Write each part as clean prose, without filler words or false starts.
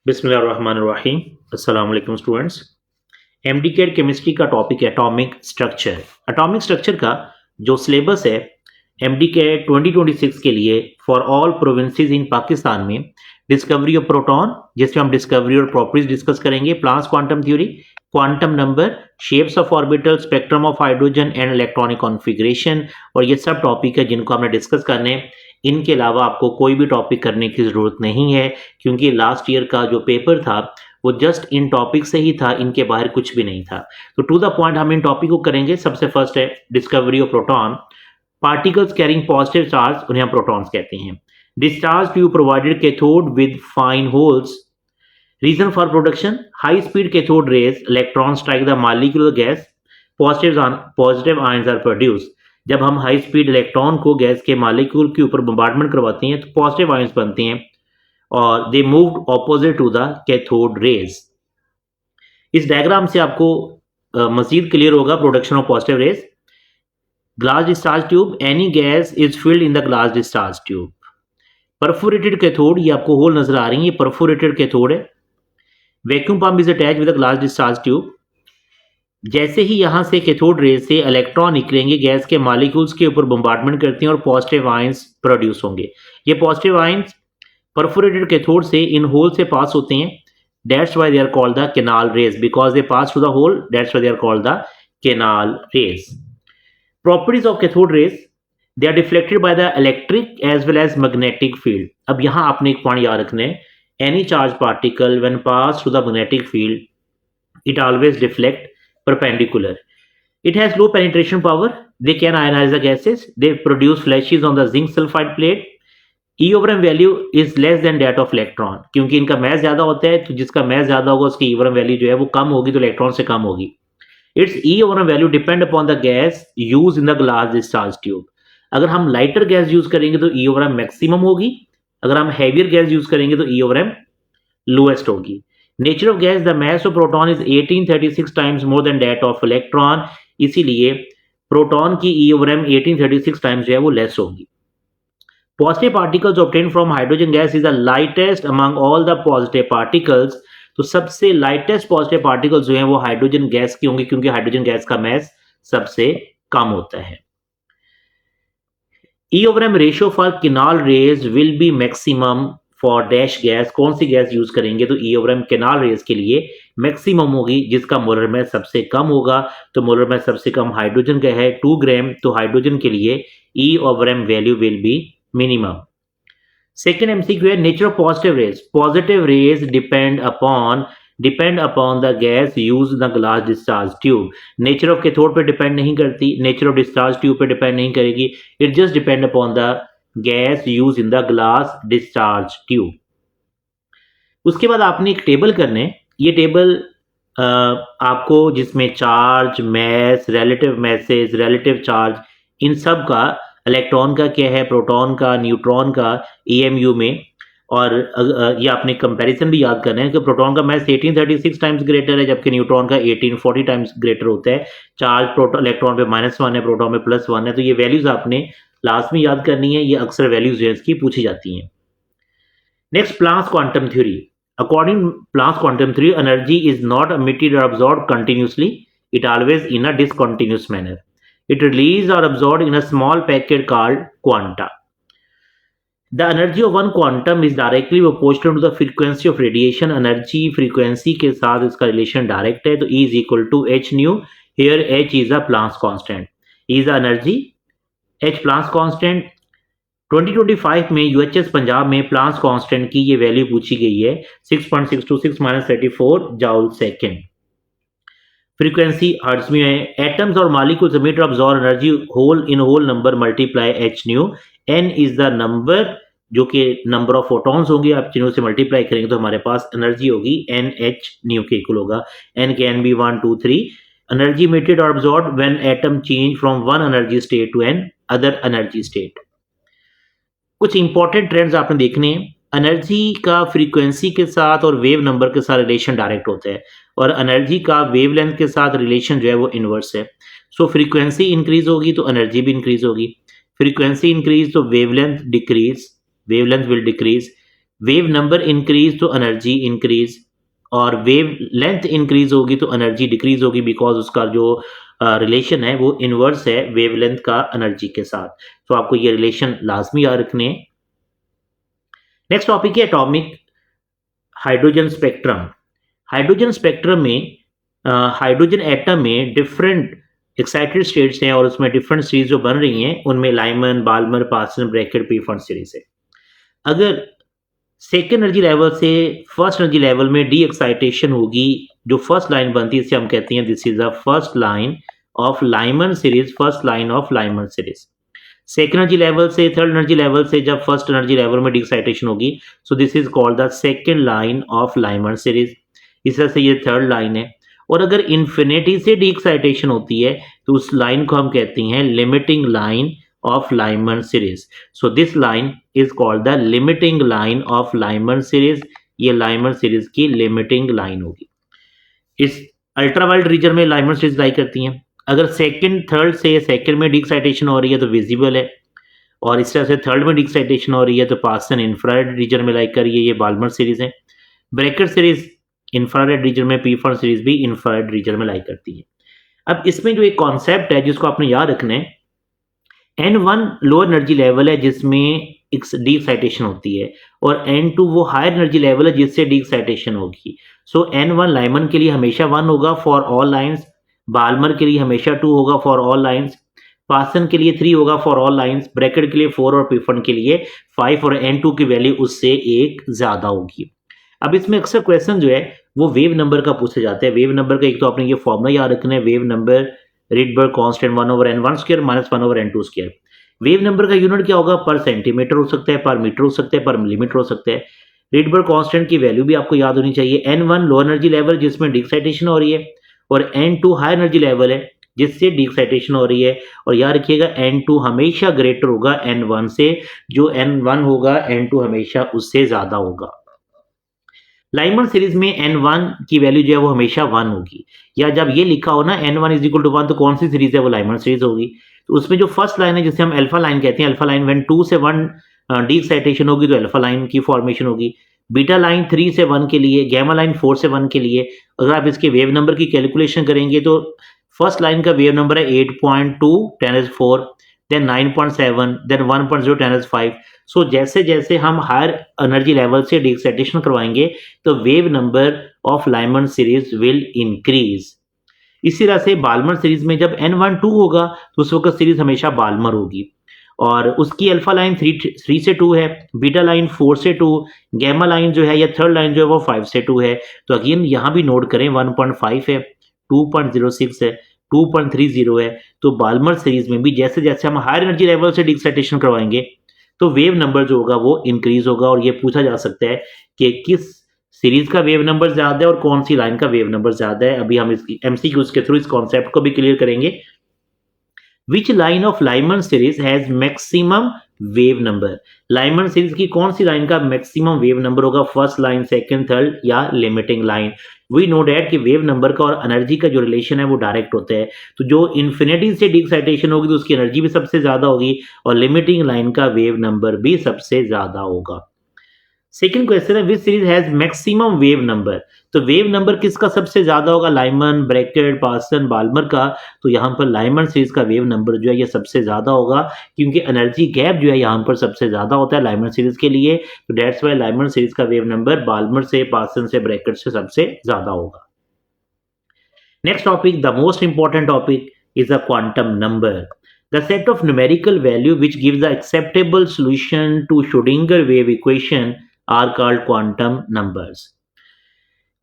बिस्मिल्लाहिर्रहमानिर्रहीम। अस्सलाम वालेकुम स्टूडेंट्स। एमडीकेड केमिस्ट्री का टॉपिक है एटॉमिक स्ट्रक्चर। एटॉमिक स्ट्रक्चर का जो सिलेबस है एमडीकेड 2026 के लिए फॉर ऑल प्रोविंसेस इन पाकिस्तान में डिस्कवरी ऑफ प्रोटॉन, जिसमें हम डिस्कवरी और प्रॉपर्टीज डिस्कस करेंगे, plus quantum theory, quantum number, shapes of orbital, spectrum of hydrogen and electronic configuration, और ये सब टॉपिक है जिनको हमने डिस्कस करने हैं। इनके अलावा आपको कोई भी टॉपिक करने की ज़रूरत नहीं है, क्योंकि लास्ट ईयर का जो पेपर था वो जस्ट इन टॉपिक से ही था, इनके बाहर कुछ भी नहीं था। तो टू द पॉइंट हम इन टॉपिक को करेंगे। सबसे फर्स्ट है discovery of proton. Particles carrying positive charge, उन्हें हम प्रोटॉन्स कहते हैं। Discharge tube provided cathode with fine holes. Reason for production, high speed cathode rays, electron strike the molecular gas, positive ions are produce. जब हम high speed electron को gas के molecule के ऊपर बम्बार्डमेंट करवाते हैं तो पॉजिटिव आयंस बनते हैं और they moved opposite to the cathode rays. इस डायग्राम से आपको मजीद क्लियर होगा production of positive rays. Glass discharge tube, any gas is filled in the glass discharge tube. Perforated cathode, ये आपको होल नजर आ रही है, ये परफोरेटेड कैथोड है। Vacuum pump is attach with the glass discharge tube. जैसे ही यहां से कैथोड रेज से इलेक्ट्रॉन निकलेंगे, गैस के मॉलिक्यूल्स के ऊपर बम्बार्डमेंट करते हैं और पॉजिटिव आयंस प्रोड्यूस होंगे। ये पॉजिटिव आयंस परफोरेटेड कैथोड से इन होल से पास होते हैं। That's why they are called the canal rays, because they pass through the hole, that's why they are called the canal rays. Properties of cathode rays, they are deflected by the electric as well as magnetic field. अब यहां आपने एक point याद रखना है, any charge particle when pass through the magnetic field it always deflect perpendicular. It has low penetration power. They can ionize the gases. They produce flashes on the zinc sulfide plate. E over m value is less than that of electron. क्योंकि इनका mass ज्यादा होता है, तो जिसका mass ज्यादा होगा उसकी E over m value जो है वो कम होगी, तो इलेक्ट्रॉन से कम होगी। Its E over m value depend upon the gas used in the glass discharge tube. अगर हम लाइटर गैस यूज करेंगे तो E over m मैक्सिमम होगी, अगर हम हैवियर गैस यूज करेंगे तो E over m लोएस्ट होगी। Nature of gas, the mass of proton is 1836 times more than that of electron, इसीलिए प्रोटॉन की ई ओवर एम 1836 टाइम्स जो है वो लेस होगी। Positive particles obtain from hydrogen gas is the lightest among all the positive particles. तो सबसे lightest positive particles जो हैं वो हाइड्रोजन गैस की होंगे, क्योंकि हाइड्रोजन गैस का मास सबसे कम होता है। E over M ratio for canal rays will be maximum for dash gas. कौन सी गैस यूज करेंगे तो E over M canal rays के लिए मैक्सिमम होगी, जिसका मोलर मास सबसे कम होगा। तो मोलर मास सबसे कम हाइड्रोजन का है 2 ग्राम, तो हाइड्रोजन के लिए e over m value will be minimum. Second MCQ है nature of positive rays. Positive rays depend upon the gas use in the glass discharge tube. Nature of cathode पे depend नहीं करती, nature of discharge tube पे depend नहीं करेगी, it just depend upon the gas use in the glass discharge tube. उसके बाद आपने एक टेबल करने, ये टेबल आपको जिसमें charge, mass, relative mass, relative charge, इन सब का, इलेक्ट्रॉन का क्या है, प्रोटॉन का, न्यूट्रॉन का ईएमयू में, और ये आपने कंपैरिजन भी याद करना है कि प्रोटॉन का मैस 1836 टाइम्स ग्रेटर है, जबकि न्यूट्रॉन का 1840 टाइम्स ग्रेटर होता है। चार्ज इलेक्ट्रॉन पे -1 है, प्रोटॉन पे +1 है, तो ये वैल्यूज आपने लास्ट में याद करनी है, ये अक्सर वैल्यूज जो है इसकी पूछी जाती हैं। Next, Planck's quantum theory. According Planck's quantum theory, energy is not emitted or absorbed continuously, it always in a discontinuous manner. It released or absorbed in a small packet called quanta. The energy of one quantum is directly proportional to the frequency of radiation. Energy frequency के साथ इसका relation direct है, तो E is equal to h nu. Here h is a Planck's constant. E is the energy, H Planck's constant. 2025 में UHS Punjab में Planck's constant की ये value पूछी गई है 6.626 - 34 जूल सेकेंड। फ्रीक्वेंसी हर्ट्ज में है। एटम्स और molecules emit or absorb energy whole number multiply H nu. N is the number जो कि नंबर ऑफ फोटॉन्स होंगे, आप चिन्हों से मल्टीप्लाई करेंगे तो हमारे पास एनर्जी होगी एन एच न्यू के इक्वल होगा। N can be 1 2 3। Energy emitted or absorbed when atom change from one energy state to an other energy state. कुछ इंपॉर्टेंट ट्रेंड्स आपने देखने हैं। एनर्जी का फ्रीक्वेंसी के साथ और वेव नंबर के साथ रिलेशन डायरेक्ट होता है, और एनर्जी का वेवलेंथ के साथ रिलेशन जो है वो इनवर्स है। सो फ्रीक्वेंसी इंक्रीज होगी तो एनर्जी भी इंक्रीज होगी, फ्रीक्वेंसी इंक्रीज तो wavelength will decrease, wave number increase तो एनर्जी इंक्रीज, और वेव लेंथ इंक्रीज होगी तो एनर्जी डिक्रीज होगी, बिकॉज उसका जो रिलेशन है वो इनवर्स है वेव लेंथ का एनर्जी के साथ। तो आपको ये रिलेशन लाजमी याद रखने हैं। नेक्स्ट टॉपिक है atomic hydrogen spectrum. Hydrogen spectrum में हाइड्रोजन एटम में डिफरेंट एक्साइटेड स्टेट्स हैं और उसमें डिफरेंट सीरीज जो बन रही हैं उनमें लाइमन, बाल्मर, पार्सन, ब्रैकेट, पीफर्न सीरीज है। अगर सेकेंड एनर्जी लेवल से फर्स्ट एनर्जी लेवल में डी एक्साइटेशन होगी, जो फर्स्ट लाइन बनती है इसे हम कहते हैं this is the first line of Lyman series, first line of Lyman series. Second energy level से थर्ड एनर्जी लेवल से जब फर्स्ट एनर्जी लेवल में डी एक्साइटेशन होगी, so this is called the second line of Lyman series. इस तरह से ये third line है। और अगर इन्फिनिटी से डी एक्साइटेशन होती है तो उस लाइन को हम कहते हैं limiting line of Lyman series. So this line is called the limiting line of Lyman series. ये लाइमन सीरीज की लिमिटिंग लाइन होगी। इस अल्ट्रावायलेट रीजन में लाइमन सीरीज लाई करती हैं। अगर सेकंड थर्ड से सेकंड में डी एक्साइटेशन हो रही है तो विजिबल है, और इस तरह से थर्ड में डी एक्साइटेशन हो रही है तो पार्सन इंफ्रारेड रीजन में लाइक करिए, ये बाल्मर सीरीज है। ब्रैकेट सीरीज इंफ्रारेड रीजन में, पीफर्न सीरीज भी इंफ्रारेड रीजन में लाई करती है। अब इसमें जो एक कॉन्सेप्ट है जिसको आपने याद रखना है, N1 लोअर एनर्जी लेवल है जिसमें डी एक्साइटेशन होती है, और N2 वो हायर एनर्जी लेवल है जिससे डी एक्साइटेशन होगी। सो N1 लाइमन के लिए हमेशा 1 होगा फॉर ऑल लाइंस, बाल्मर के लिए हमेशा 2 होगा फॉर ऑल लाइंस, पार्सन के लिए 3 होगा फॉर ऑल लाइंस, ब्रैकेट के लिए 4 और पीफर्न के लिए 5, और N2 की वैल्यू उससे एक ज्यादा होगी। अब इसमें अक्सर क्वेश्चन जो है वो वेव नंबर का पूछे जाते हैं। वेव नंबर का एक तो आपने ये फॉर्मूला याद रखना है, wave number Rydberg constant 1/n1 square minus 1/n2 square. Wave number का यूनिट क्या होगा? पर सेंटीमीटर हो सकता है, पर मीटर हो सकता है, पर मिलीमीटर हो सकता है। रिडबर्ग कांस्टेंट की वैल्यू भी आपको याद होनी चाहिए। N1 लो एनर्जी लेवल जिसमें डी एक्साइटेशन हो रही है, और N2 हाई एनर्जी लेवल है जिससे डी एक्साइटेशन हो रही है। और याद रखिएगा N2 हमेशा ग्रेटर होगा N1 से, जो N1 होगा N2 हमेशा उससे ज्यादा होगा। लाइमन सीरीज में N1 की वैल्यू जो है वो हमेशा 1 होगी, या जब ये लिखा हो ना N1 इज इक्वल टू 1 तो कौन सी सीरीज है? वो लाइमन सीरीज होगी। तो उसमें जो फर्स्ट लाइन है जिसे हम अल्फा लाइन कहते हैं, अल्फा लाइन व्हेन 2 से 1 डी एक्साइटेशन होगी तो अल्फा लाइन की फॉर्मेशन होगी। बीटा लाइन 3 से 1 के लिए, गैमा लाइन 4 से 1 के लिए। अगर आप इसके वेव नंबर की कैलकुलेशन करेंगे तो फर्स्ट लाइन का वेव नंबर है 8.2 10⁻⁴, देन 9.7, देन 1.0 10⁵। सो जैसे जैसे हम हायर एनर्जी लेवल से डी एक्साइटेशन करवाएंगे तो wave number of Lyman series will increase. इसी तरह से बाल्मर सीरीज में जब N1 2 होगा तो उस वक्त सीरीज हमेशा बाल्मर होगी, और उसकी अल्फा लाइन 3 से 2 है, बीटा लाइन 4 से 2, गैमा लाइन जो है या थर्ड लाइन जो है वो 5 से 2 है। तो अगेन यहाँ भी नोट करें 1.5 है, 2.06 है, 2.30 है। तो बाल्मर सीरीज में भी जैसे जैसे हम हायर एनर्जी लेवल से डी एक्साइटेशन करवाएंगे तो वेव नंबर जो होगा वो इंक्रीज होगा। और ये पूछा जा सकता है कि किस सीरीज का वेव नंबर ज्यादा है और कौन सी लाइन का वेव नंबर ज्यादा है। अभी हम इसकी एमसीक्यूज के थ्रू इस कॉन्सेप्ट को भी क्लियर करेंगे। Which line of Lyman series has maximum wave number? Lyman series की कौन सी लाइन का मैक्सिमम वेव नंबर होगा? फर्स्ट लाइन, सेकंड, थर्ड या limiting line? We know that कि वेव नंबर का और एनर्जी का जो रिलेशन है वो डायरेक्ट होता है। तो जो इन्फिनिटी से डी एक्साइटेशन होगी तो उसकी एनर्जी भी सबसे ज्यादा होगी, और लिमिटिंग लाइन का वेव नंबर भी सबसे ज्यादा होगा। सेकंड क्वेश्चन है which series has maximum wave number? तो वेव नंबर किसका सबसे ज्यादा होगा? लाइमन, ब्रैकेट, पार्सन, बाल्मर का। तो यहाँ पर लाइमन सीरीज का वेव नंबर जो है ये सबसे ज्यादा होगा, क्योंकि एनर्जी गैप जो है यहाँ पर सबसे ज्यादा होता है लाइमन सीरीज के लिए। तो दैट्स व्हाई लाइमन सीरीज का वेव नंबर बाल्मर से, पार्सन से, ब्रैकेट से सबसे ज्यादा होगा। Next topic, the most important topic is a quantum number, the set of numerical value which gives the acceptable solution to Schrodinger wave equation are called quantum numbers.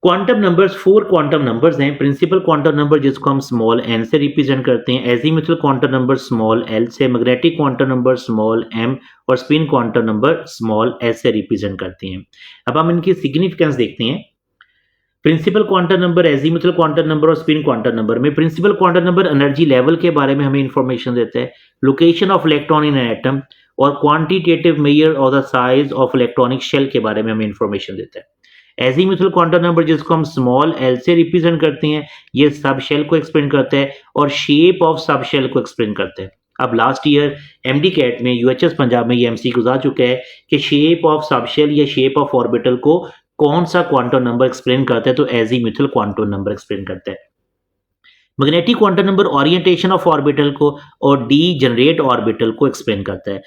Quantum numbers 4 quantum numbers हैं। Principal quantum number जिसको हम small n से represent करते हैं, azimuthal quantum number small l से, magnetic quantum number small m और spin quantum number small s से represent करते हैं। अब हम इनकी सिग्निफिकेंस देखते हैं। Principal quantum number, azimuthal quantum number और स्पिन क्वांटम नंबर में principal quantum number energy level के बारे में हमें इंफॉर्मेशन देता है, location of electron in an atom और quantitative measure of the size of electronic shell के बारे में हमें इंफॉर्मेशन देता है। एजीमुथल क्वांटम नंबर जिसको हम स्मॉल l से रिप्रेजेंट करते हैं, ये सब शेल को एक्सप्लेन करता है और शेप ऑफ सब शेल को एक्सप्लेन करता है। अब लास्ट ईयर एमडी कैट में यूएचएस पंजाब में ये एमसीक्यू आ चुका है कि शेप ऑफ सबशेल या शेप ऑफ ऑर्बिटल को कौन सा क्वांटम नंबर एक्सप्लेन करता है, तो एजीमुथल क्वांटम नंबर एक्सप्लेन करता है। Magnetic quantum number orientation of orbital को और डीजनरेट ऑर्बिटल को एक्सप्लेन करता है।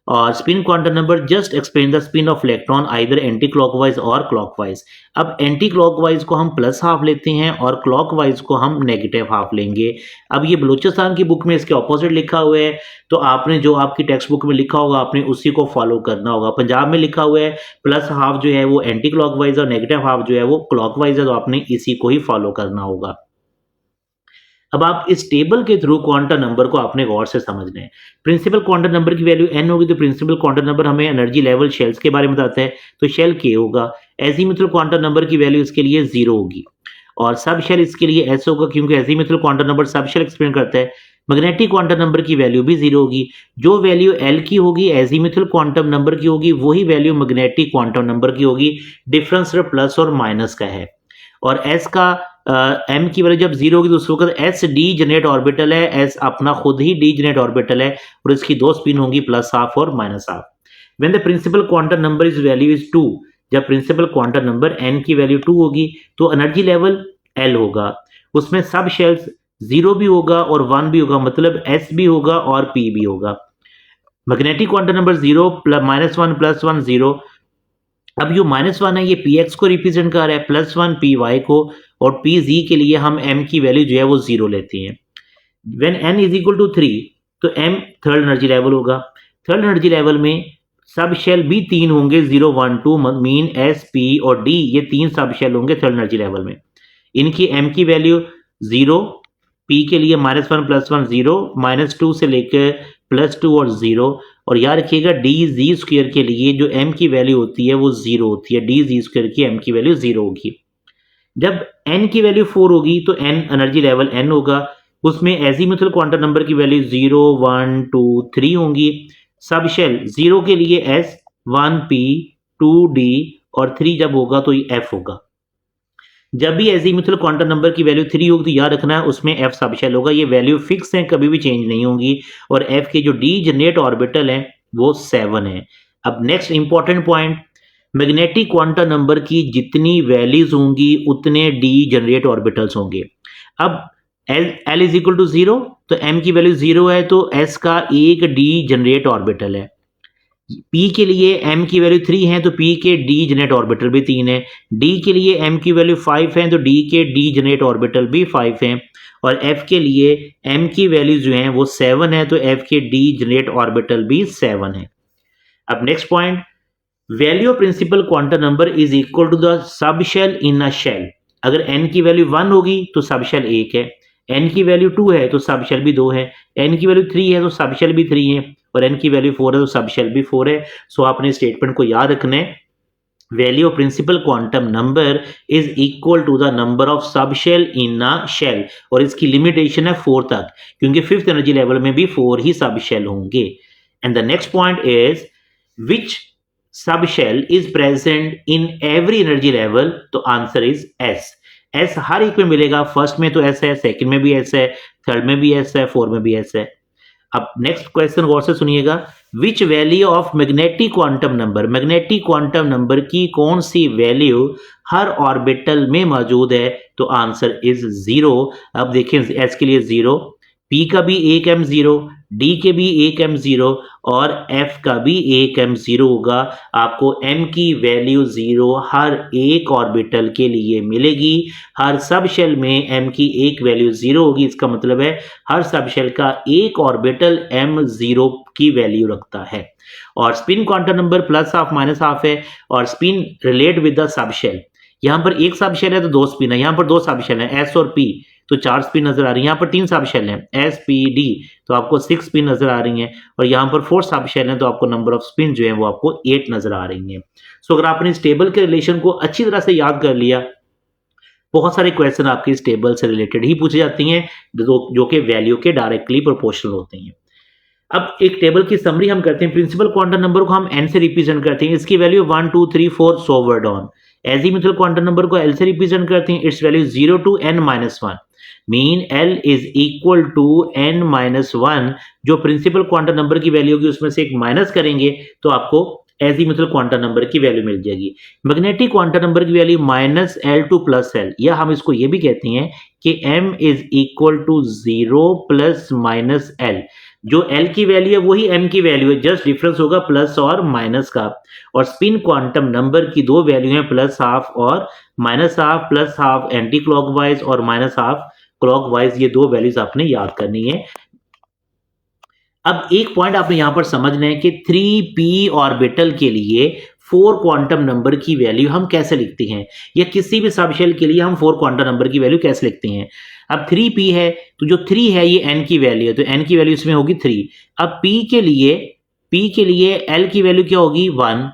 और spin quantum number just explain the spin off electron either anti clockwise और क्लॉकवाइज। अब एंटी क्लॉकवाइज को हम प्लस हाफ लेते हैं और क्लॉकवाइज को हम नेगेटिव हाफ लेंगे। अब ये बलूचिस्तान की बुक में इसके ऑपोजिट लिखा हुआ है, तो आपने जो आपकी टेक्स्ट बुक में लिखा होगा आपने उसी को फॉलो करना होगा। पंजाब में लिखा हुआ है प्लस हाफ जो है वो एंटी क्लॉकवाइज और नेगेटिव हाफ जो है वो क्लॉकवाइज है, तो आपने इसी को ही फॉलो करना होगा। अब आप इस टेबल के थ्रू क्वांटम नंबर को आपने गौर से समझना है। प्रिंसिपल क्वांटम नंबर की वैल्यू n होगी, तो प्रिंसिपल क्वांटम नंबर हमें एनर्जी लेवल शेल्स के बारे में बताता है, तो शेल k होगा। एजीमुथल क्वांटम नंबर की वैल्यू इसके लिए 0 होगी और सब शेल इसके लिए s होगा, क्योंकि azimuthal quantum number sub shell explain करता है। मैग्नेटिक क्वांटम नंबर की वैल्यू भी 0 होगी। जो वैल्यू l की होगी एजीमुथल क्वांटम नंबर की होगी, वही वैल्यू मैग्नेटिक क्वांटम नंबर की होगी। डिफरेंस सिर्फ प्लस और माइनस का है। और s का m की वैल्यू जब 0 होगी तो उस वक्त s डी जनरेट ऑर्बिटल है, s अपना खुद ही डी जनरेट ऑर्बिटल है और इसकी दो स्पिन होंगी प्लस हाफ और minus half. When the principal quantum number is value is 2, जब प्रिंसिपल क्वांटम नंबर n की वैल्यू 2 होगी तो एनर्जी लेवल l होगा। उसमें सब शेल्स 0 भी होगा और 1 भी होगा, मतलब s भी होगा और p भी होगा। Magnetic quantum number 0 -1 +1 0। अब जो -1 है ये px को रिप्रेजेंट कर रहा है, +1 py को, और pz के लिए हम m की वैल्यू जो है वो 0 लेते हैं। When n is equal to 3 तो m थर्ड एनर्जी लेवल होगा। थर्ड एनर्जी लेवल में सब शेल भी 3 होंगे, 0 1 2 मीन s p और d, ये 3 सब शेल होंगे थर्ड एनर्जी लेवल में। इनकी m की वैल्यू 0, p के लिए -1 +1 0, -2 से लेकर +2 और 0। और याद रखिएगा डी जी स्क्वायर के लिए जो m की वैल्यू होती है वो 0 होती है, डी जी स्क्वायर की m की वैल्यू 0 होगी। जब n की वैल्यू 4 होगी तो n एनर्जी लेवल n होगा, उसमें एजीमुथल क्वांटम नंबर की वैल्यू 0 1 2 3 होंगी। सब शेल 0 के लिए s, 1 p 2 d और 3 जब होगा तो ये f होगा। जब भी एजीमुथल क्वांटम नंबर की वैल्यू 3 होगी तो याद रखना है उसमें f सब शेल होगा, ये वैल्यू फिक्स है, कभी भी चेंज नहीं होंगी। और f के जो डी जनरेट ऑर्बिटल है वो 7 है। अब next important point, magnetic quantum number की जितनी वैल्यूज होंगी उतने डी जनरेट ऑर्बिटल्स होंगे। अब l इज इक्वल टू 0 तो m की वैल्यू 0 है तो s का एक डी जनरेट ऑर्बिटल है। p के लिए m की वैल्यू 3 है तो p के डी जनरेट ऑर्बिटल भी 3 है। d के लिए m की वैल्यू 5 है तो d के डी जनरेट ऑर्बिटल भी 5 है। और f के लिए m की वैल्यू जो है वो 7 है तो f के डी जनरेट ऑर्बिटल भी 7 है। अब next point, value of principal quantum number is equal to the sub shell in a shell. अगर n की वैल्यू 1 होगी तो सब शेल 1 है, n की वैल्यू 2 है तो सब शेल भी 2 है, n की वैल्यू 3 है तो सब शेल भी 3 है, और n की वैल्यू 4 है तो सब शेल भी 4 है। सो आपने स्टेटमेंट को याद रखना है, value of principal quantum number is equal to the number of sub shell in a shell, और इसकी लिमिटेशन है 4 तक, क्योंकि 5th एनर्जी लेवल में भी 4 ही सब शेल होंगे। And the next point is which sub shell is present in every energy level, तो answer is s। s हर एक में मिलेगा, फर्स्ट में तो s है, सेकंड में भी s है, थर्ड में भी s है, फोर्थ में भी s है। अब नेक्स्ट क्वेश्चन गौर से सुनिएगा, which value of magnetic quantum number, magnetic quantum number की कौन सी वैल्यू हर ऑर्बिटल में मौजूद है, तो आंसर इज 0। अब देखें s के लिए 0, p का भी 1 m 0, d के भी 1 m 0 और f का भी 1 m 0 होगा। आपको m की वैल्यू 0 हर एक ऑर्बिटल के लिए मिलेगी। हर सब शेल में m की एक वैल्यू 0 होगी, इसका मतलब है हर सब शेल का एक ऑर्बिटल m 0 की वैल्यू रखता है। और spin quantum number plus half minus half है, और spin relate with the sub shell. यहाँ पर एक सब शेल है तो 2 स्पिन है, यहाँ पर 2 सब शेल है s और p तो 4 स्पिन नजर आ रही है। यहाँ पर 3 सब शेल हैं s p d तो आपको 6 स्पिन नजर आ रही हैं, और यहाँ पर 4 सब शेल हैं तो आपको नंबर ऑफ स्पिन जो है वो आपको 8 नजर आ रही हैं। सो अगर आपने इस टेबल के रिलेशन को अच्छी तरह से याद कर लिया, बहुत सारे क्वेश्चन आपके इस टेबल से रिलेटेड ही पूछे जाती हैं जो कि वैल्यू के डायरेक्टली प्रोपोर्शनल होते हैं। अब एक टेबल की समरी हम करते हैं। प्रिंसिपल क्वांटम नंबर को हम n से रिप्रेजेंट करते हैं, इसकी value 1 2 3 4 so word on. Azimuthal quantum number को l से रिप्रेजेंट करते हैं, it's value 0 to n-1। Mean L is equal to n-1, जो प्रिंसिपल क्वांटम नंबर की वैल्यू होगी उसमें से एक माइनस करेंगे तो आपको एजीमुथल क्वांटम नंबर की वैल्यू मिल जाएगी। मैग्नेटिक क्वांटम नंबर की वैल्यू -L2 + L, या हम इसको ये भी कहते हैं कि m is equal to 0 ± L। जो L की वैल्यू है वही m की वैल्यू है, जस्ट डिफरेंस होगा प्लस और माइनस का। और स्पिन क्वांटम नंबर की दो वैल्यू है +½ और -½ +½ एंटी क्लॉकवाइज और -½ क्लॉकवाइज, ये दो वैल्यूज आपने याद करनी है। अब एक पॉइंट आपने यहां पर समझना है कि 3p ऑर्बिटल के लिए 4 क्वांटम नंबर की वैल्यू हम कैसे लिखते हैं, या किसी भी सबशेल के लिए हम 4 क्वांटम नंबर की वैल्यू कैसे लिखते हैं। अब 3p है तो जो 3 है ये n की वैल्यू है, तो n की वैल्यू इसमें होगी 3। अब p के लिए l की वैल्यू क्या होगी 1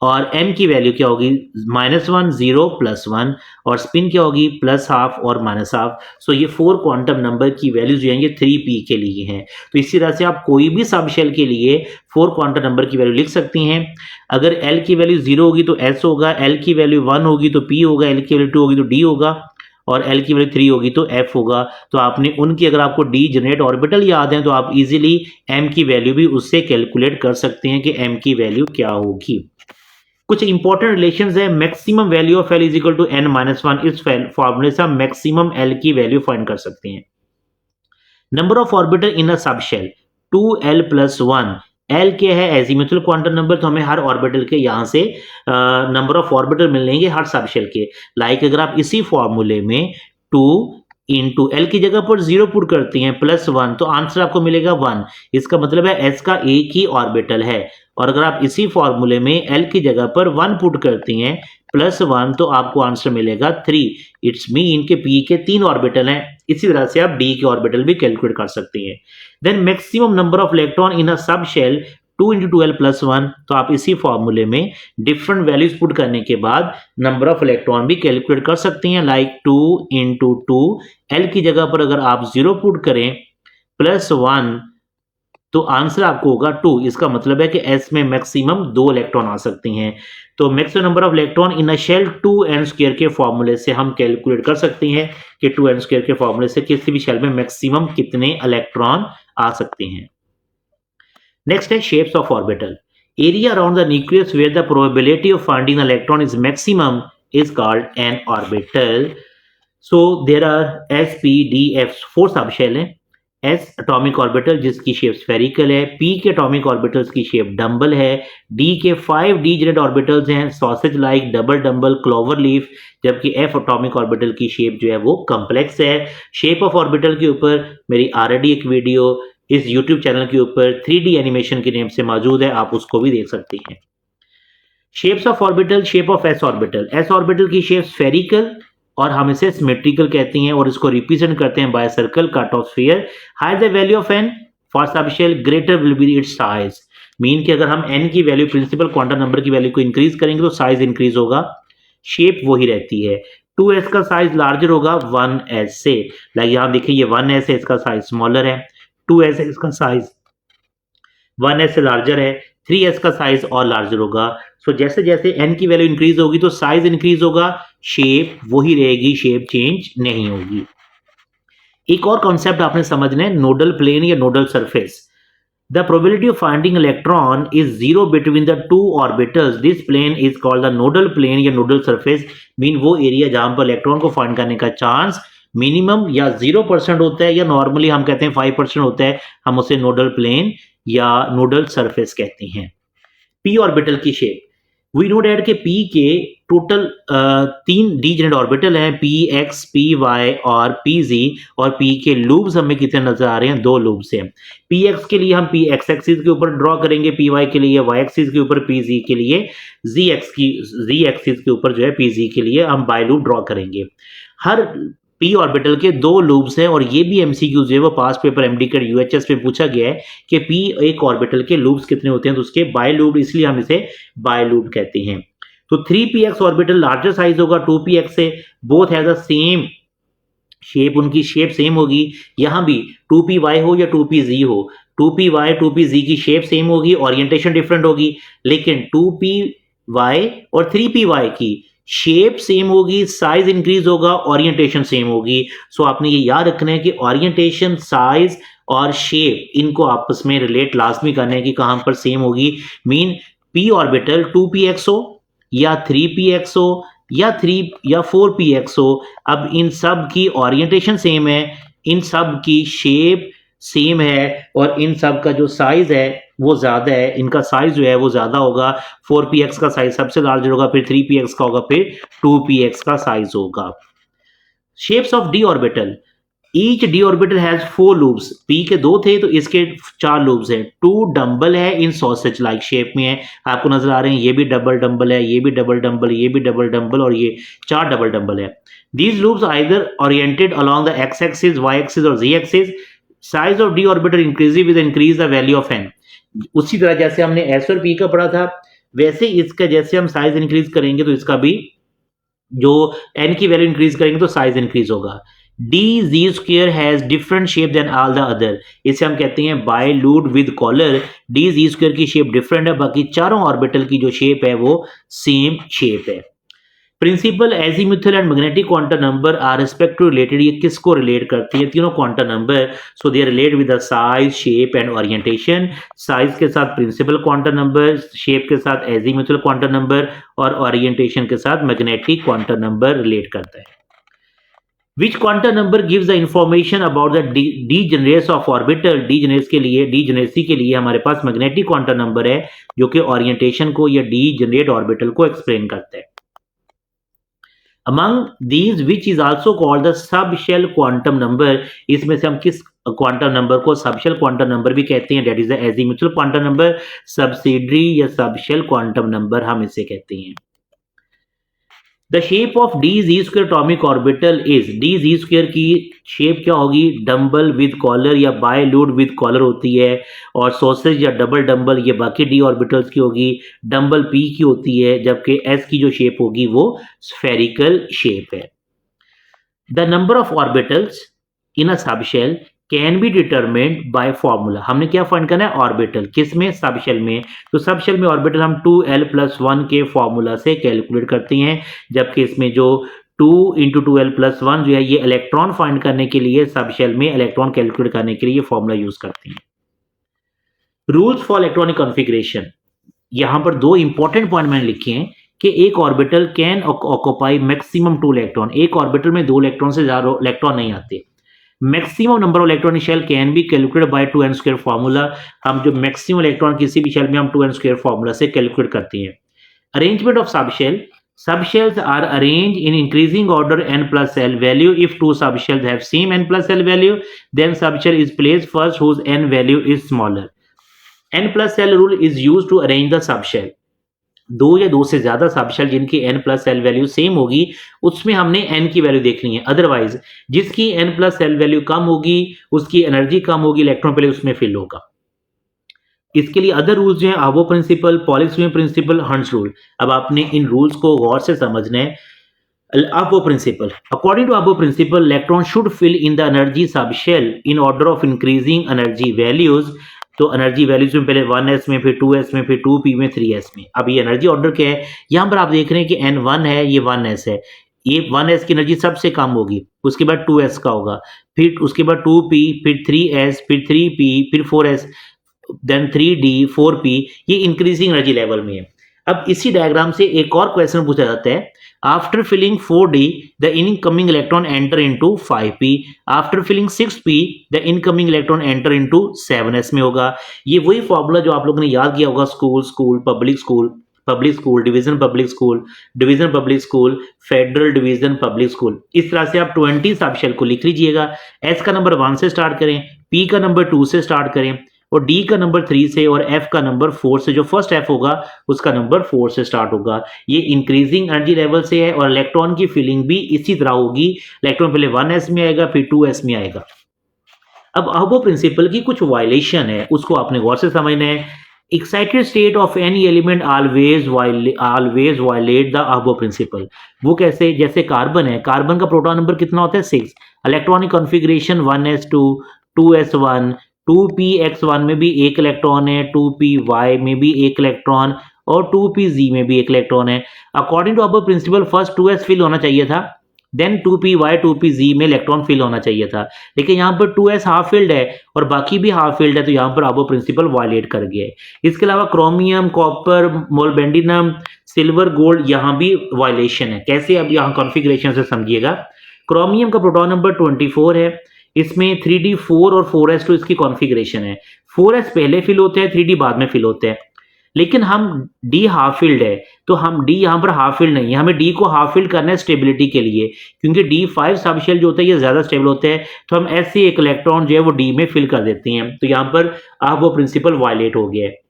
और m की वैल्यू क्या होगी -1 0 +1 और स्पिन क्या होगी +½ और -½ सो ये 4 क्वांटम नंबर की वैल्यूज जो हैं ये 3p के लिए हैं। तो इसी तरह से आप कोई भी सबशेल के लिए 4 क्वांटम नंबर की वैल्यू लिख सकती हैं। अगर l की वैल्यू 0 होगी तो s होगा, l की वैल्यू 1 होगी तो p होगा, l की वैल्यू 2 होगी तो d होगा और l की वैल्यू 3 होगी तो f होगा। तो आपने उनकी, अगर आपको d जनरेट ऑर्बिटल याद है तो आप इजीली m की वैल्यू भी उससे कैलकुलेट कर सकते हैं कि m की वैल्यू क्या होगी। कुछ इंपॉर्टेंट रिलेशंस है। Maximum value of L is equal to n-1, इस फॉर्मूले से हम मैक्सिमम L की वैल्यू फाइंड कर सकते हैं। Number of orbital in a subshell 2l + 1। L क्या है एजीमुथल क्वांटम नंबर, तो हमें हर ऑर्बिटल के यहाँ से नंबर ऑफ ऑर्बिटल मिलेंगे हर सबशेल के। लाइक अगर आप इसी फॉर्मूले में 2 इंटू L की जगह पर 0 पुट करती हैं +1 तो आंसर आपको मिलेगा 1। इसका मतलब है S का एक ही ऑर्बिटल है। और अगर आप इसी फॉर्मूले में L की जगह पर 1 पुट करती हैं +1 तो आपको आंसर मिलेगा 3। इट्स मीन के P के 3 ऑर्बिटल हैं। इसी तरह से आप D के ऑर्बिटल भी कैलकुलेट कर सकते हैं। Then maximum number of electron in a sub shell 2 × 2l + 1, तो आप इसी फॉर्मूले में डिफरेंट वैल्यूज पुट करने के बाद नंबर ऑफ इलेक्ट्रॉन भी कैलकुलेट कर सकते हैं। लाइक 2 × 2, L की जगह पर अगर आप 0 पुट करें +1 तो आंसर आपको होगा 2। इसका मतलब है कि S में मैक्सिमम 2 इलेक्ट्रॉन आ सकते हैं। तो maximum number of electron in a shell 2n² के फॉर्मूले से हम कैलकुलेट कर सकते हैं कि 2n² के फॉर्मूले से किसी भी शेल में मैक्सिमम कितने इलेक्ट्रॉन आ सकते हैं। नेक्स्ट है shapes of orbital. Area around the nucleus where the probability of finding the electron is maximum is called an orbital. So there are s p d f 4 subshell हैं। S atomic orbital जिसकी shape spherical है, P के atomic orbitals की shape dumbbell है, D के 5 degenerate orbitals हैं sausage like, double dumbbell, clover leaf, जबकि F atomic orbital की शेप जो है वो कॉम्प्लेक्स है। शेप ऑफ ऑर्बिटल के ऊपर मेरी ऑलरेडी एक वीडियो इस यूट्यूब चैनल के ऊपर 3D एनिमेशन के नेम से मौजूद है, आप उसको भी देख सकते हैं। Shapes of orbital, shape of S orbital. S orbital की शेप स्फेरिकल और हम इसे सिमेट्रिकल कहते हैं और इसको रिप्रेजेंट करते हैं by circle cut of sphere. Higher the value of n for subshell greater will be its size. Mean कि अगर हम n की वैल्यू प्रिंसिपल क्वांटम नंबर की वैल्यू को इंक्रीज करेंगे तो साइज इंक्रीज होगा, शेप वही रहती है। 2s का साइज लार्जर होगा 1s से। लाइक यहाँ देखिए ये 1s है, इसका साइज स्मॉलर है। 2s है, इसका साइज 1s से लार्जर है। 3s का साइज और लार्जर होगा। सो जैसे जैसे n की वैल्यू इंक्रीज होगी तो साइज इंक्रीज होगा, शेप वही रहेगी, शेप चेंज नहीं होगी। एक और कॉन्सेप्ट आपने समझना है, नोडल प्लेन या nodal surface. The probability of finding electron is 0 between the 2 orbitals. This plane is called the nodal plane या नोडल सरफेस। मीन वो एरिया जहां पर इलेक्ट्रॉन को फाइंड करने का चांस मिनिमम या 0% होता है या नॉर्मली हम कहते हैं 5% होता है, हम उसे नोडल प्लेन या नोडल सरफेस कहते हैं। p ऑर्बिटल की शेप, वी नो डैट के p के टोटल 3 डीजेनेरेट ऑर्बिटल हैं, px, py और pz, और p के लूप्स हमें कितने नजर आ रहे हैं, 2 लूप्स हैं। px के लिए हम px एक्सिस के ऊपर ड्रॉ करेंगे, py के लिए y एक्सिस के ऊपर, pz के लिए z एक्सिस के ऊपर जो है pz के लिए हम बाय लूप ड्रॉ करेंगे। हर p ऑर्बिटल के 2 लूप्स हैं और ये भी एमसीक्यू जो है वो पास पेपर एमडीकेट यूएचएस में पूछा गया है कि p एक ऑर्बिटल के लूप्स कितने होते हैं, तो उसके बाय लूप, इसलिए हम इसे बाय लूप कहते हैं। तो 3px ऑर्बिटल लार्जर साइज होगा 2px से, both have the same shape, उनकी शेप सेम होगी। यहां भी 2py हो या 2pz हो, 2py 2pz की शेप सेम होगी, ओरिएंटेशन डिफरेंट होगी, लेकिन 2py और 3py की शेप सेम होगी, साइज इंक्रीज होगा, ओरिएंटेशन सेम होगी। सो आपने ये याद रखना है कि ओरिएंटेशन, साइज और शेप इनको आपस में रिलेट लाजमी करना है कि कहां पर सेम होगी। मीन p ऑर्बिटल 2px हो या 3px हो या 3 या 4px हो, अब इन सब की ओरिएंटेशन सेम है, इन सब की शेप सेम है और इन सब का जो साइज है वो ज्यादा है, इनका साइज जो है वो ज्यादा होगा। 4px का साइज सबसे लार्ज होगा, फिर 3px का होगा, फिर 2px का साइज होगा। Shapes of D orbital, each D orbital has 4 loops. p के 2 थे तो इसके 4 लूप्स हैं। 2 डम्बल है, इन सॉसेज लाइक शेप में है, आपको नजर आ रहे हैं, ये भी डबल डम्बल है, ये भी डबल डम्बल, ये भी डबल डम्बल और ये 4 डबल डम्बल है। These loops either oriented along the X axis, Y axis और z axis. Size of D orbital increasing with increase the value of n। उसी तरह जैसे हमने s और p का पढ़ा था, वैसे इसका जैसे हम साइज इंक्रीज करेंगे तो इसका भी जो n की वैल्यू इंक्रीज करेंगे तो साइज इंक्रीज होगा। dz square has different shape than all the other, इसे हम कहते हैं bilobed with collar. dz square की शेप डिफरेंट है, बाकी चारों ऑर्बिटल की जो शेप है वो सेम शेप है। Principal, azimuthal and magnetic quantum number are respective related, ये किसको रिलेट करती है? तीनों quantum number. So they relate with the size, shape and orientation. Size के साथ प्रिंसिपल क्वांटम नंबर, शेप के साथ एजीमुथल क्वांटम नंबर और ओरिएंटेशन के साथ मैग्नेटिक क्वांटम नंबर रिलेट करता है। Which quantum number gives the information about the degeneracy of orbital? degeneracy के लिए हमारे पास मैग्नेटिक क्वांटम नंबर है जो कि ओरिएंटेशन को या डीजेनरेट ऑर्बिटल को एक्सप्लेन करता है। Among these, which is also called the subshell quantum number, इसमें से हम किस क्वांटम नंबर को सबशेल क्वांटम नंबर भी कहते हैं? That is the azimuthal quantum number, subsidiary या सबशेल क्वांटम नंबर हम इसे कहते हैं। The shape of dz square atomic orbital is, dz square की शेप क्या होगी? डम्बल विद कॉलर या बाइलूड विद कॉलर होती है, और सॉसेज या डबल डम्बल ये बाकी डी ऑर्बिटल्स की होगी। डम्बल p की होती है, जबकि s की जो शेप होगी वो स्फेरिकल शेप है। The number of orbitals in a subshell can be determined by formula. हमने क्या फाइंड करना है? ऑर्बिटल। किस में? सबशेल में। तो सबशेल में ऑर्बिटल हम 2l+1 के फॉर्मूला से कैलकुलेट करते हैं, जबकि इसमें जो 2 × 2l+1 जो है ये इलेक्ट्रॉन फाइंड करने के लिए, सबशेल में इलेक्ट्रॉन कैलकुलेट करने के लिए ये फॉर्मूला यूज करते हैं। रूल्स फॉर इलेक्ट्रॉनिक कॉन्फ़िगरेशन, यहां पर 2 इंपॉर्टेंट पॉइंट मैंने लिखे हैं कि एक orbital can occupy maximum 2 electron. एक ऑर्बिटल में 2 इलेक्ट्रॉन से ज्यादा इलेक्ट्रॉन नहीं आते। Maximum number of electron in shell can be calculated by 2n square formula. हम जो मैक्सिमम इलेक्ट्रॉन किसी भी शेल में हम 2n स्क्वायर फार्मूला से कैलकुलेट करते हैं। Arrangement of subshell, subshells are arranged in increasing order n+l value. If 2 subshells have same n+l value, then subshell is placed first whose n value is smaller. n+l rule is used to arrange the subshell. 2 या 2 से ज्यादा subshell जिनकी n+l value same होगी उसमें हमने n की value देखनी है। अदरवाइज जिसकी n+l वैल्यू कम होगी उसकी एनर्जी कम होगी, इलेक्ट्रॉन पहले उसमें फिल होगा। इसके लिए अदर रूल्स जो है, Aufbau principal, पॉलिस्वेम principal, hunts rule. अब आपने इन रूल्स को गौर से समझना है। Aufbau principle, according to Aufbau principle electron should fill in the energy subshell in order of increasing energy values. तो एनर्जी वैल्यूज में पहले 1s में, फिर 2s में, फिर 2p में, 3s में। अब ये एनर्जी ऑर्डर क्या है? यहाँ पर आप देख रहे हैं कि n1 है, ये 1s है। ये 1s की एनर्जी सबसे कम होगी, उसके बाद 2s का होगा, फिर उसके बाद 2p, फिर 3s, फिर 3p, फिर 4s, देन 3d, 4p। ये इंक्रीजिंग एनर्जी लेवल में है। अब इसी डायग्राम से एक और क्वेश्चन पूछा जाता है, after filling 4d the incoming electron enter into 5p, after filling 6p the incoming electron enter into 7s में होगा। ये वही फॉर्मूला जो आप लोगों ने याद किया होगा, school school, public school, public school, division public school, division public school, federal division public school. इस तरह से आप 20 सबशेल को लिख लीजिएगा। s का नंबर 1 से स्टार्ट करें, p का नंबर 2 से स्टार्ट करें, और D का नंबर 3 से, और F का नंबर 4 से। जो फर्स्ट F होगा उसका नंबर 4 से स्टार्ट होगा। ये इंक्रीजिंग एनर्जी लेवल से है और इलेक्ट्रॉन की फिलिंग भी इसी तरह होगी। इलेक्ट्रॉन पहले 1s में आएगा, फिर 2s में आएगा। अब आबो प्रिंसिपल की कुछ वायलेशन है, उसको आपने गौर से समझना है। Excited state of any element always violate the आबो प्रिंसिपल। वो कैसे? जैसे कार्बन है, कार्बन का प्रोटॉन नंबर कितना होता है? 6। Electronic configuration 1s2, 2s1, 2px1 में भी एक इलेक्ट्रॉन है, 2py में भी एक इलेक्ट्रॉन, और 2pz में भी एक इलेक्ट्रॉन है। According to Aufbau principle first 2s fill होना चाहिए था, देन 2py 2pz में इलेक्ट्रॉन फिल होना चाहिए था, लेकिन यहाँ पर 2s हाफ फिल्ड है और बाकी भी हाफ फिल्ड है, तो यहाँ पर अबव प्रिंसिपल वायलेट कर गया है। इसके अलावा chromium, copper, molybdenum, silver, gold, यहाँ भी वायलेशन है। कैसे, अब यहाँ कॉन्फ़िगरेशन से समझिएगा। क्रोमियम का प्रोटॉन नंबर 24 है, इसमें 3d4 और 4s2 इसकी कॉन्फ़िगरेशन है। 4s पहले फिल होते हैं, 3d बाद में फिल होते हैं, लेकिन हम d हाफ फिल्ड है तो हम d यहाँ पर हाफ फिल्ड नहीं है, हमें d को हाफ फिल्ड करना है स्टेबिलिटी के लिए, क्योंकि d5 सबशेल जो होता है ये ज्यादा स्टेबल होते हैं, तो हम ऐसे एक इलेक्ट्रॉन जो है वो d में फिल कर देते हैं, तो यहाँ पर अब वो प्रिंसिपल वायलेट हो गया है।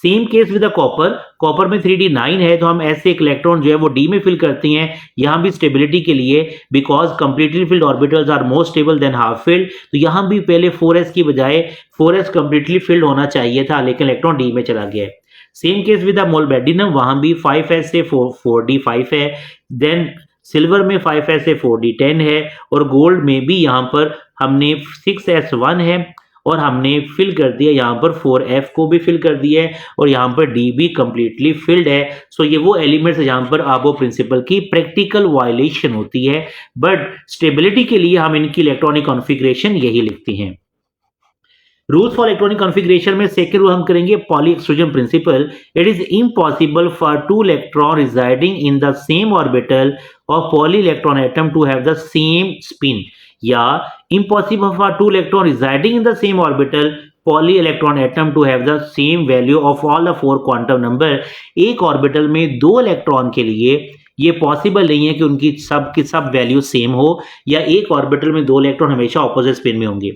Same case with the copper, copper में 3d9 है, तो हम ऐसे एक इलेक्ट्रॉन जो है वो d में फिल करते हैं, यहां भी स्टेबिलिटी के लिए, because completely filled orbitals are more stable than half filled, तो यहां भी पहले 4s की बजाय 4s कंप्लीटली फिल्ड होना चाहिए था, लेकिन इलेक्ट्रॉन d में चला गया है। Same case with the molybdenum, वहां भी 5s से 4d5 है, देन सिल्वर में 5s से 4d10 है, और गोल्ड में भी यहां पर हमने 6s1 है और हमने फिल कर दिया यहाँ पर 4f को भी फिल कर दिया है, और यहाँ पर d भी कंप्लीटली फिल्ड है। सो ये वो एलिमेंट्स जहाँ पर अबव प्रिंसिपल की प्रैक्टिकल वायलेशन होती है, बट स्टेबिलिटी के लिए हम इनकी इलेक्ट्रॉनिक कॉन्फ़िगरेशन यही लिखते हैं। रूल्स फॉर इलेक्ट्रॉनिक कॉन्फ़िगरेशन में सेकंड रूल हम करेंगे Pauli exclusion principle. It is impossible for two electron residing in the same orbital of poly electron atom to have the same spin, या impossible for two electron residing in the same orbital poly electron atom to have the same value of all the four quantum number। एक orbital में दो electron के लिए ये possible नहीं है कि उनकी सब की सब वैल्यू सेम हो, या एक ऑर्बिटल में दो इलेक्ट्रॉन हमेशा ऑपोजिट स्पिन में होंगे।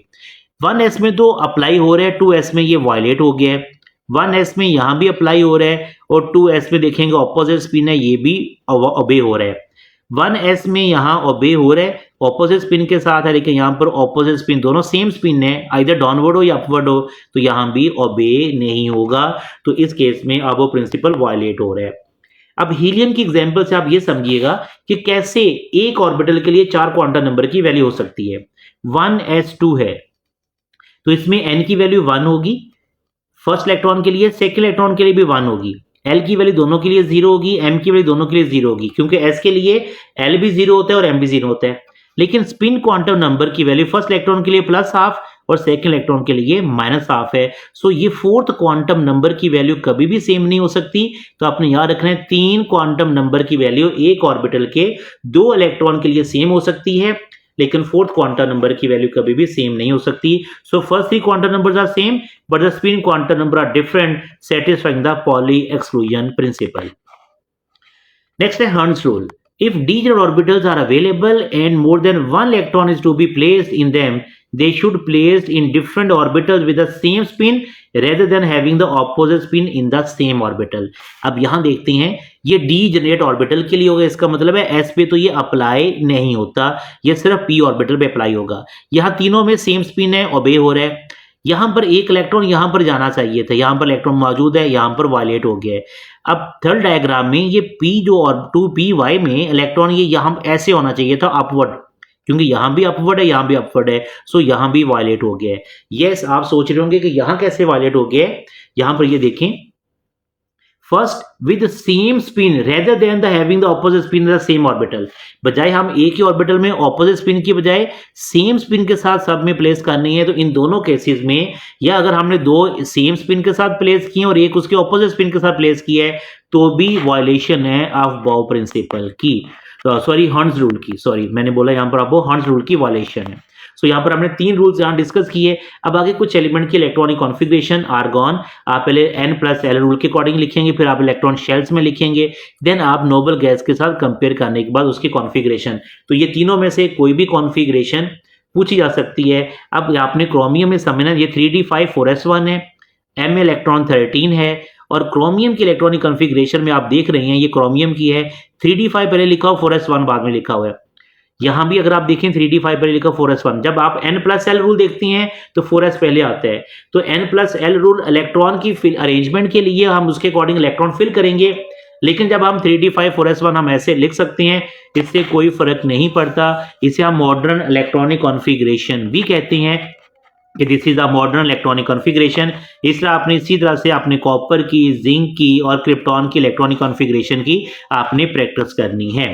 1s में तो अप्लाई हो रहा है, 2s में ये वायलेट हो गया है, 1s में यहां भी अप्लाई हो रहा है, और 2s में देखेंगे ऑपोजिट स्पिन है, ये भी ओबे हो रहा है। 1s में यहाँ ओबे हो रहा है, ऑपोजिट स्पिन के साथ है, लेकिन यहाँ पर ऑपोजिट स्पिन दोनों सेम स्पिन है, आइदर डाउनवर्ड हो या अपवर्ड हो, तो यहाँ भी ओबे नहीं होगा, तो इस केस में अब वो प्रिंसिपल वायलेट हो रहा है। अब हीलियम की एग्जांपल से आप ये समझिएगा कि कैसे एक ऑर्बिटल के लिए 4 क्वांटम नंबर की वैल्यू हो सकती है। 1s2 है, तो इसमें n की वैल्यू 1 होगी फर्स्ट इलेक्ट्रॉन के लिए, सेकेंड इलेक्ट्रॉन के लिए भी 1 होगी, L की वैल्यू दोनों के लिए 0 होगी, M की वैल्यू दोनों के लिए 0 होगी, क्योंकि S के लिए L भी 0 होता है और M भी 0 होता है। लेकिन स्पिन क्वांटम नंबर की वैल्यू फर्स्ट इलेक्ट्रॉन के लिए +½ और सेकंड इलेक्ट्रॉन के लिए -½ है। सो ये फोर्थ क्वांटम नंबर की वैल्यू कभी भी सेम नहीं हो सकती, तो आपने याद रखना है 3 क्वांटम नंबर की वैल्यू एक ऑर्बिटल के 2 इलेक्ट्रॉन के लिए सेम हो सकती है, लेकिन फोर्थ क्वांटम नंबर की वैल्यू कभी भी सेम नहीं हो सकती। So first 3 quantum numbers are same but the spin quantum number are different, satisfying the Pauli exclusion principle. Next है Hund's rule. If d-Z orbitals are available and more than one electron is to be placed in them, they should placed in different orbitals with the same spin rather than having the opposite spin in the same orbital। अब यहां देखते हैं ये d generate orbital के लिए होगा, इसका मतलब है s पे तो ये अप्लाई नहीं होता, ये सिर्फ p ऑर्बिटल पे अप्लाई होगा। यहां तीनों में सेम स्पिन है, ओबे हो रहा है। यहां पर एक इलेक्ट्रॉन यहां पर जाना चाहिए था, यहां पर इलेक्ट्रॉन मौजूद है, यहां पर वायलेट हो गया है। अब थर्ड डायग्राम में ये p जो और 2py में इलेक्ट्रॉन ये यहां ऐसे होना चाहिए था अपवर्ड, क्योंकि यहां भी अपवर्ड है, यहां भी अपवर्ड है, सो यहां भी वायलेट हो गया है। यस, आप सोच रहे होंगे कि यहां कैसे वायलेट हो गया है। यहां पर ये देखें, first with same spin rather than the having the opposite spin in the same orbital, बजाय हम एक ही ऑर्बिटल में ऑपोजिट स्पिन की बजाय सेम स्पिन के साथ सब में प्लेस करनी है, तो इन दोनों केसेस में, या अगर हमने दो सेम स्पिन के साथ प्लेस किए और एक उसके ऑपोजिट स्पिन के साथ प्लेस किया है, तो भी वायलेशन है ऑफ बाउ प्रिंसिपल की, सॉरी हर्ट्ज रूल की, सॉरी मैंने बोला यहाँ पर आपको हर्ट्ज रूल की वायलेशन है। सो यहाँ पर हमने 3 रूल्स यहाँ डिस्कस किए। अब आगे कुछ एलिमेंट की इलेक्ट्रॉनिक कॉन्फ़िगरेशन। आर्गॉन आप पहले n+l रूल के अकॉर्डिंग लिखेंगे, फिर आप इलेक्ट्रॉन शेल्स में लिखेंगे, देन आप नोबल गैस के साथ कंपेयर करने के बाद उसकी कॉन्फ़िगरेशन, तो ये तीनों में से कोई भी कॉन्फ़िगरेशन पूछी जा सकती है। अब आपने क्रोमियम में समझना, ये 3d5 4s1 है, m में इलेक्ट्रॉन 13 है, और क्रोमियम की इलेक्ट्रॉनिक कॉन्फ़िगरेशन में आप देख रहे हैं ये क्रोमियम की है, 3d5 पहले लिखा हो, 4s1 बाद में लिखा हुआ है। यहां भी अगर आप देखें 3d5 पहले लिखा 4s1, जब आप n+l रूल देखती हैं तो 4s पहले आता है, तो n+l रूल इलेक्ट्रॉन की फिल अरेंजमेंट के लिए हम उसके अकॉर्डिंग इलेक्ट्रॉन फिल करेंगे, लेकिन जब हम 3d5 4s1 हम ऐसे लिख सकते हैं, इससे कोई फर्क नहीं पड़ता। इसे हम मॉडर्न इलेक्ट्रॉनिक कॉन्फ़िगरेशन भी कहते हैं। कि this is the modern electronic configuration. इस तरह आपने इसी तरह से आपने कॉपर की, जिंक की और क्रिप्टॉन की इलेक्ट्रॉनिक कॉन्फ़िगरेशन की आपने प्रैक्टिस करनी है।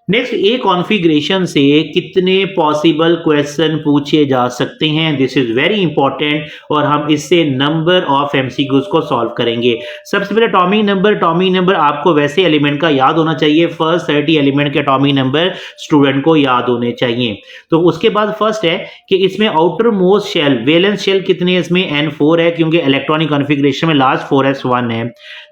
नेक्स्ट, ए कॉन्फ़िगरेशन से कितने पॉसिबल क्वेश्चन पूछे जा सकते हैं, दिस इज वेरी इंपॉर्टेंट और हम इससे नंबर ऑफ एमसीक्यूज को सॉल्व करेंगे। सबसे पहले एटॉमिक नंबर आपको वैसे एलिमेंट का याद होना चाहिए, फर्स्ट 30 एलिमेंट के एटॉमिक नंबर स्टूडेंट को याद होने चाहिए। तो उसके बाद फर्स्ट है कि इसमें outer most shell, valence shell कितने है, इसमें N4 है क्योंकि इलेक्ट्रॉनिक कॉन्फ़िगरेशन में लास्ट 4s1 है।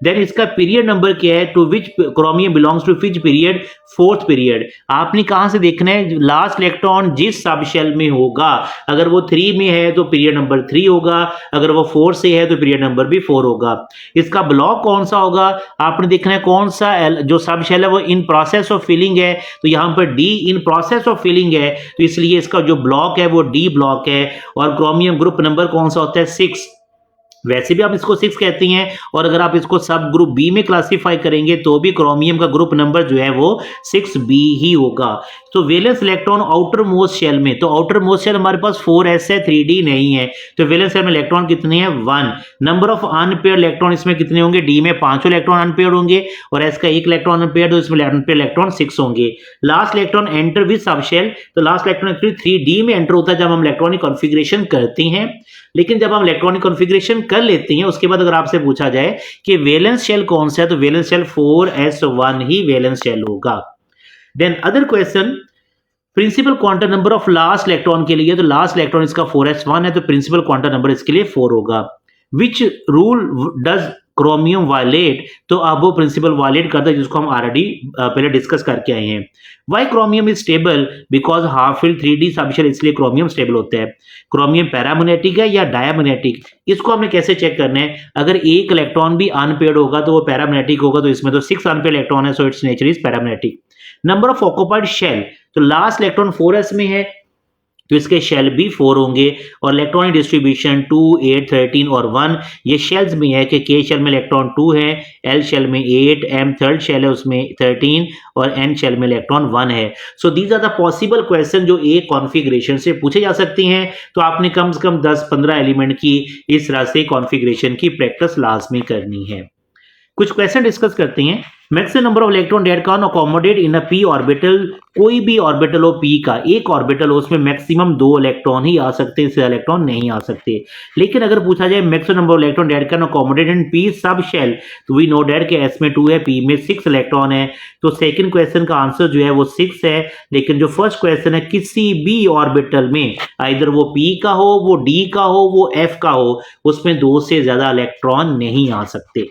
देन इसका पीरियड नंबर क्या है, to which chromium belongs to which period, fourth period. आपने कहां से देखना है, लास्ट इलेक्ट्रॉन जिस सब शेल में होगा, अगर वो 3 में है तो पीरियड नंबर 3 होगा, अगर वो 4 से है तो पीरियड नंबर भी 4 होगा। इसका ब्लॉक कौन सा होगा, आपने देखना है कौन सा जो सब शेल है वो इन प्रोसेस ऑफ फिलिंग है, तो यहां पर d in process of filling है, तो इसलिए इसका जो ब्लॉक है वो डी ब्लॉक है। और क्रोमियम ग्रुप नंबर कौन सा होता है, 6, वैसे भी आप इसको 6 कहते हैं, और अगर आप इसको सब ग्रुप बी में क्लासिफाई करेंगे तो भी क्रोमियम का ग्रुप नंबर जो है वो 6b ही होगा। तो valence electron outer most shell में, तो आउटर मोस्ट शेल हमारे पास 4s है, 3d नहीं है, तो वैलेंस शेल में इलेक्ट्रॉन कितने हैं, 1। नंबर ऑफ अनपेयर्ड इलेक्ट्रॉन इसमें कितने होंगे, डी में 5 इलेक्ट्रॉन अनपेयर्ड होंगे और एस का 1 इलेक्ट्रॉन अनपेयर्ड, तो इसमें अनपेयर्ड इलेक्ट्रॉन 6 होंगे। Last electron enter with sub shell, तो लास्ट इलेक्ट्रॉन एक्चुअली 3d में एंटर होता है जब हम इलेक्ट्रॉनिक कॉन्फ़िगरेशन करते हैं। लेकिन जब हम इलेक्ट्रॉनिक कॉन्फ़िगरेशन कर लेते हैं उसके बाद अगर आपसे पूछा जाए कि वैलेंस शेल कौन सा है, तो वैलेंस शेल 4s1 ही वैलेंस शेल होगा। Then other question, principal quantum number of last electron के लिए, तो लास्ट इलेक्ट्रॉन इसका 4s1 है, तो प्रिंसिपल क्वांटम नंबर इसके लिए 4 होगा। Which rule does chromium violate, तो अब वो प्रिंसिपल वायलेट करता है जिसको हम ऑलरेडी पहले डिस्कस करके आए हैं। Why chromium is stable, because half filled 3d subshell, इसलिए क्रोमियम स्टेबल होता है। क्रोमियम पैरामैग्नेटिक है या डायमैग्नेटिक, इसको हमने कैसे चेक करना है, अगर एक इलेक्ट्रॉन भी अनपेयर्ड होगा तो वो पैरामैग्नेटिक होगा, तो इसमें तो 6 अनपेयर्ड इलेक्ट्रॉन है, so its nature is paramagnetic. Number of occupied shell, तो लास्ट इलेक्ट्रॉन 4s में है तो इसके शेल भी 4 होंगे। और इलेक्ट्रॉनिक डिस्ट्रीब्यूशन 2, 8, 13 और 1, ये शेल्स में है कि के शेल में इलेक्ट्रॉन 2 है, एल शेल में 8, एम थर्ड शेल है उसमें 13 और एन शेल में इलेक्ट्रॉन 1 है। So these are the possible question जो एक कॉन्फ़िगरेशन से पूछे जा सकते हैं। तो आपने कम से कम 10-15 एलिमेंट की इस तरह से कॉन्फ़िगरेशन की प्रैक्टिस लाजमी करनी है। कुछ क्वेश्चन डिस्कस करते हैं। Maximum number of electron that can accommodate in a p orbital, कोई भी ऑर्बिटल हो p का, एक ऑर्बिटल हो उसमें मैक्सिमम 2 इलेक्ट्रॉन ही आ सकते हैं, इससे इलेक्ट्रॉन नहीं आ सकते। लेकिन अगर पूछा जाए maximum number of electron that can accommodate in p sub shell, तो वी नो दैट कि s में 2 है, p में 6 इलेक्ट्रॉन है, तो सेकंड क्वेश्चन का आंसर जो है वो 6 है। लेकिन जो फर्स्ट क्वेश्चन है किसी भी ऑर्बिटल में, आइदर वो p का हो, वो d का हो, वो f का हो, उसमें 2 से ज्यादा इलेक्ट्रॉन नहीं आ सकते।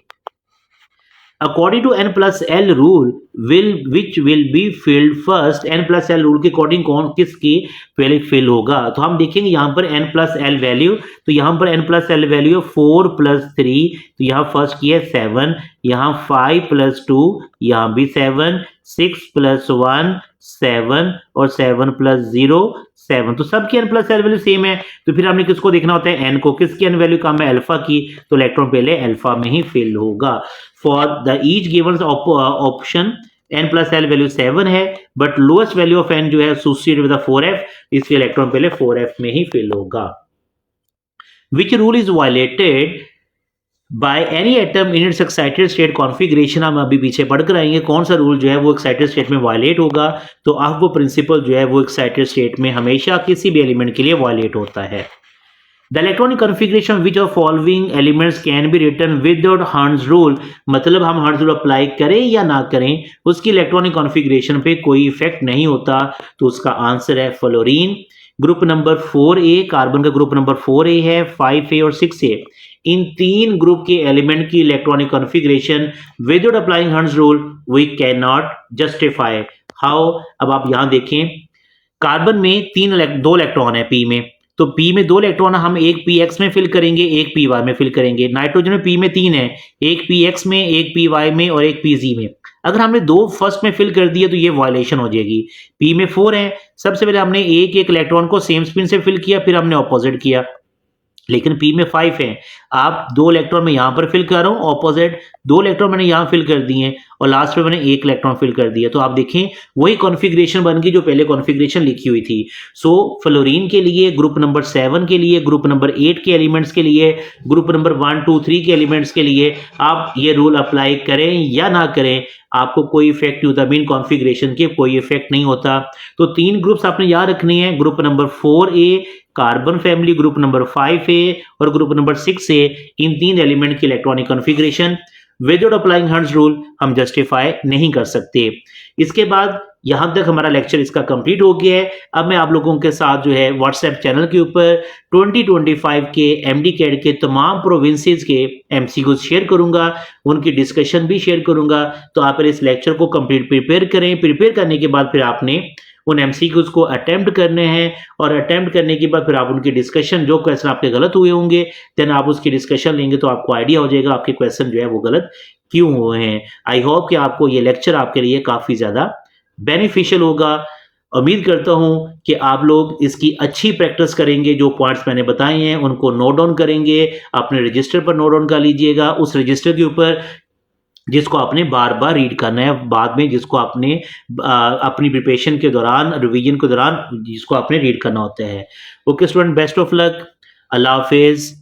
According to n plus l rule, which will be filled first, n plus l rule के अकॉर्डिंग कौन किसकी पहले फिल होगा, तो हम देखेंगे यहाँ पर n plus l वैल्यू, तो यहाँ पर n plus l value 4 plus 3, तो यहाँ फर्स्ट की है 7, यहाँ 5 plus 2, यहाँ भी 7, 6 plus 1 7 और 7 plus 0 7, तो सबकी n plus l value same है। तो फिर हमने किसको देखना होता है, n को, किसकी n वैल्यू कम है, अल्फा की, तो इलेक्ट्रॉन पहले अल्फा में ही फिल होगा। For the each given option n plus l value 7 है, but lowest value of n जो है एसोसिएटेड विद 4f, इसलिए इलेक्ट्रॉन पहले 4f में ही फिल होगा। Which rule is violated by any atom in its excited state configuration, हम अभी पीछे पढ़कर आएंगे कौन सा रूल जो है वो एक्साइटेड स्टेट में वायलेट होगा। तो अब वो प्रिंसिपल जो है वो एक्साइटेड स्टेट में हमेशा किसी भी एलिमेंट के लिए वायलेट होता है। The electronic configuration which of following elements can be written without Hund's rule, मतलब हम हर्ट्ज रूल अप्लाई करें या ना करें उसकी इलेक्ट्रॉनिक कॉन्फ़िगरेशन पे कोई इफेक्ट नहीं होता, तो उसका आंसर है fluorine. Group number 4a, carbon का ग्रुप नंबर 4a है, 5a और 6a, इन 3 ग्रुप के एलिमेंट की electronic configuration without applying Hund's rule we can not justify. How, अब आप यहां देखें, कार्बन में 2 इलेक्ट्रॉन है p में, तो p में 2 इलेक्ट्रॉन हम एक px में फिल करेंगे, एक py में फिल करेंगे। नाइट्रोजन में p में 3 है, एक px में, एक py में और एक pz में। अगर हमने 2 फर्स्ट में फिल कर दिए तो ये वायलेशन हो जाएगी। p में 4 है, सबसे पहले हमने एक इलेक्ट्रॉन को सेम स्पिन से फिल किया, फिर हमने ऑपोजिट किया, लेकिन p में 5 है। आप 2 इलेक्ट्रॉन मैं यहाँ पर फिल कर रहा हूँ, ऑपोजिट 2 इलेक्ट्रॉन मैंने यहाँ फिल कर दिए और लास्ट में मैंने 1 इलेक्ट्रॉन फिल कर दिया। तो आप देखें वही कॉन्फ़िगरेशन बन गई जो पहले कॉन्फ़िगरेशन लिखी हुई थी। सो फ्लोरीन के लिए, ग्रुप नंबर 7 के लिए, ग्रुप नंबर 8 के एलिमेंट्स के लिए, ग्रुप नंबर 1, 2, 3 के एलिमेंट्स के लिए आप ये रूल अप्लाई करें या ना करें, आपको कोई इफेक्ट नहीं होता, मीन कॉन्फ़िगरेशन के कोई इफेक्ट नहीं होता। तो 3 ग्रुप्स आपने याद रखने हैं, group number 4A carbon family, group number 5A और ग्रुप नंबर 6A, इन 3 एलिमेंट की electronic configuration without applying Hund's rule हम जस्टिफाई नहीं कर सकते। इसके बाद यहां तक हमारा लेक्चर इसका कंप्लीट हो गया है। अब मैं आप लोगों के साथ जो है व्हाट्सएप चैनल के ऊपर 2025 के MDCAT के तमाम प्रोविंसेस के MCQs शेयर करूंगा, उनकी डिस्कशन भी शेयर करूंगा। तो आप इस लेक्चर को कंप्लीट प्रिपेयर करें। प्रिपेयर करने के बाद फिर आपने उन MCQs को अटेम्प्ट करने हैं और अटेम्प्ट करने के बाद फिर आप उनकी डिस्कशन, जो क्वेश्चन आपके गलत हुए होंगे देन आप उसकी डिस्कशन लेंगे तो आपको आइडिया हो जाएगा आपके क्वेश्चन जो है वो गलत क्यों हुए हैं। आई होप कि आपको ये लेक्चर आपके लिए काफी ज्यादा बेनिफिशियल होगा। उम्मीद करता हूं कि आप लोग इसकी अच्छी प्रैक्टिस करेंगे, जो पॉइंट्स मैंने बताए हैं उनको नोट डाउन करेंगे, अपने रजिस्टर पर नोट डाउन कर लीजिएगा, उस रजिस्टर के ऊपर जिसको आपने बार बार रीड करना है बाद में, जिसको आपने अपनी प्रिपरेशन के दौरान, रिवीजन के दौरान जिसको आपने रीड करना होता है। Okay student, best of luck, Allah Hafiz.